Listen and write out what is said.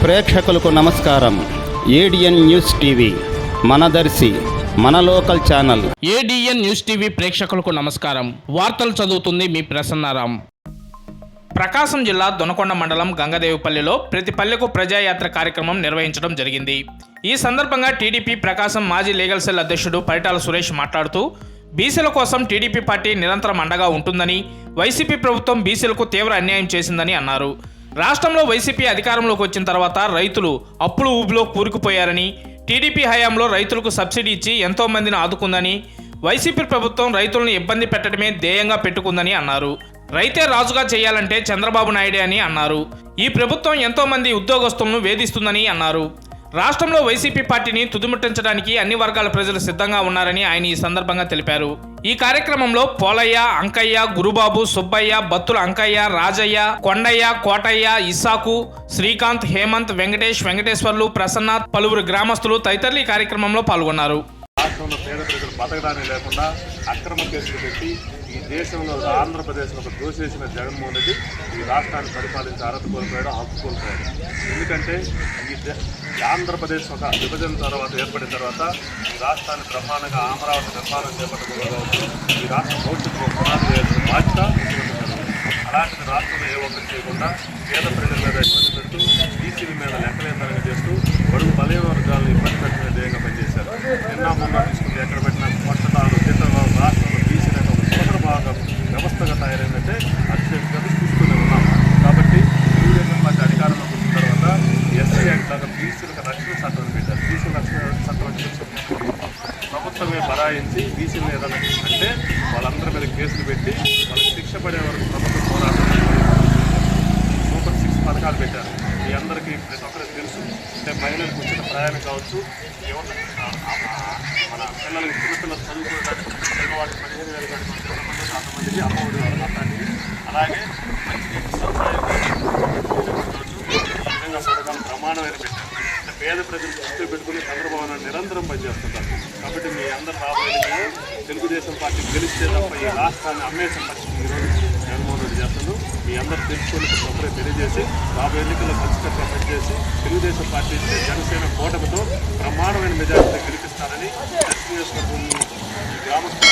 ప్రేక్షకులకు నమస్కారం. ADN news TV మనదర్శి మన local channel. ADN news TV ప్రేక్షకులకు నమస్కారం. వార్తలు చదువుతుంది మీ ప్రసన్నారాం. ప్రకాశం జిల్లా దొనకొండ మండలం గంగదేవిపల్లిలో ప్రతి పల్లెకు ప్రజాయాత్ర కార్యక్రమం నిర్వహించడం జరిగింది. ఈ సందర్భంగా టీడీపీ ప్రకాశం మాజీ లీగల్ సెల్ అధ్యక్షుడు పరిటాల సురేష్ మాట్లాడుతూ బీసీల కోసం టీడీపీ పార్టీ నిరంతరం అండగా ఉంటుందని, వైసీపీ ప్రభుత్వం బీసీలకు తీవ్ర అన్యాయం చేసిందని అన్నారు. రాష్ట్రంలో వైసీపీ అధికారంలోకి వచ్చిన తర్వాత రైతులు అప్పులు ఊబిలో కూరుకుపోయారని, టీడీపీ హయాంలో రైతులకు సబ్సిడీ ఇచ్చి ఎంతో మందిని ఆదుకుందని, వైసీపీ ప్రభుత్వం రైతులను ఇబ్బంది పెట్టడమే ధ్యేయంగా పెట్టుకుందని అన్నారు. రైతే రాజుగా చేయాలంటే చంద్రబాబు నాయుడే అని అన్నారు. ఈ ప్రభుత్వం ఎంతో మంది ఉద్యోగస్తులను వేధిస్తుందని అన్నారు. రాష్ట్రంలో వైసీపీ పార్టీని తుదిముట్టించడానికి అన్ని వర్గాల ప్రజలు సిద్ధంగా ఉన్నారని ఆయన ఈ సందర్భంగా తెలిపారు. ఈ కార్యక్రమంలో పోలయ్య, అంకయ్య, గురుబాబు, సుబ్బయ్య, బత్తుల అంకయ్య, రాజయ్య, కొండయ్య, కోటయ్య, ఇస్సాకు, శ్రీకాంత్, హేమంత్, వెంకటేష్, వెంకటేశ్వర్లు, ప్రసన్న, పలువురు గ్రామస్తులు తదితరులు ఈ కార్యక్రమంలో పాల్గొన్నారు. రాష్ట్రంలో పేద ప్రజలు బతకడానికి లేకుండా అక్రమ కేసులు పెట్టి ఈ దేశంలో ఆంధ్రప్రదేశ్లో ఒక దోషేసిన జగన్మోహన్ రెడ్డి ఈ రాష్ట్రాన్ని పరిపాలించి అర్హత కోల్పోయాడు, హక్కు కోల్పోయాడు. ఎందుకంటే ఈ ఆంధ్రప్రదేశ్ ఒక విభజన తర్వాత ఏర్పడిన తర్వాత ఈ రాష్ట్రాన్ని బ్రహ్మాండంగా అమరావతి నిర్మాణం చేపట్టడంలో ఈ రాష్ట్ర భవిష్యత్తు పునాది వేయాల్సిన బాధ్యత. అలాంటిది రాష్ట్రంలో ఏ ఒక్కటి చేయకుండా పేద ప్రజల మీద ఇబ్బంది పెడుతూ బీసీల మీద లెక్కలేందనగా చేస్తూ బడుగు బలైన వర్గాలను ఇబ్బంది పెట్టిన ధ్యేయంగా పనిచేశారు. నిన్న మొన్న తీసుకుంటే ఎక్కడ పెట్టిన కొట్టడాలు, తిట్టలు రాష్ట్రంలో బీసీల ఒక సోదర భాగం వ్యవస్థగా తయారైందంటే అత్యంతంగా చూస్తూనే ఉన్నాం. కాబట్టి తెలుగుదేశం పార్టీ అధికారంలోకి వచ్చిన తర్వాత ఎస్సీ యాక్ట్ లాగా బీసీలకు రక్షణ చట్టం పెట్టారు. బీసీ రక్షణ చట్టం ప్రభుత్వమే బరాయించి బీసీలు ఏదైనా అంటే వాళ్ళందరి మీద కేసులు పెట్టి వాళ్ళకి శిక్ష పడే వరకు ప్రభుత్వం పోరాటం సూపర్ 6 పథకాలు పెట్టారు. మీ అందరికీ ప్రతి ఒక్కరికి తెలుసు. అంటే మహిళలకు ఉచిత ప్రయాణం కావచ్చు, యువత మన పిల్లలకి చిన్నపిల్లలు చదువుకోవడానికి పిల్లవాడికి 15,000 కానీ అంతమందికి అమ్మఒడి అట్లాంటివి. అలాగే మంచినీటి సదుపాయం ఈ విధంగా పథకాలు ప్రమాణమైన పెట్టారు. పేద ప్రజలు దృష్టిలో పెట్టుకుని చంద్రబాబు నాయుడు నిరంతరం పనిచేస్తుంటారు. కాబట్టి మీ అందరూ రాబోయే తెలుగుదేశం పార్టీ గెలిస్తే తప్ప ఈ రాష్ట్రాన్ని అమ్మేసిన పరిస్థితి ఈరోజు జగన్మోహన్ రెడ్డి చేస్తున్నారు. మీ అందరూ తెలుసుకొని ఒకరే తెలియజేసి రాబోయే ఎన్నికల్లో కలిసికట్టుగా పనిచేసి తెలుగుదేశం పార్టీ జనసేన కూటమితో బ్రహ్మాండమైన మెజారిటీతో గెలిపిస్తారని గ్రామస్తులు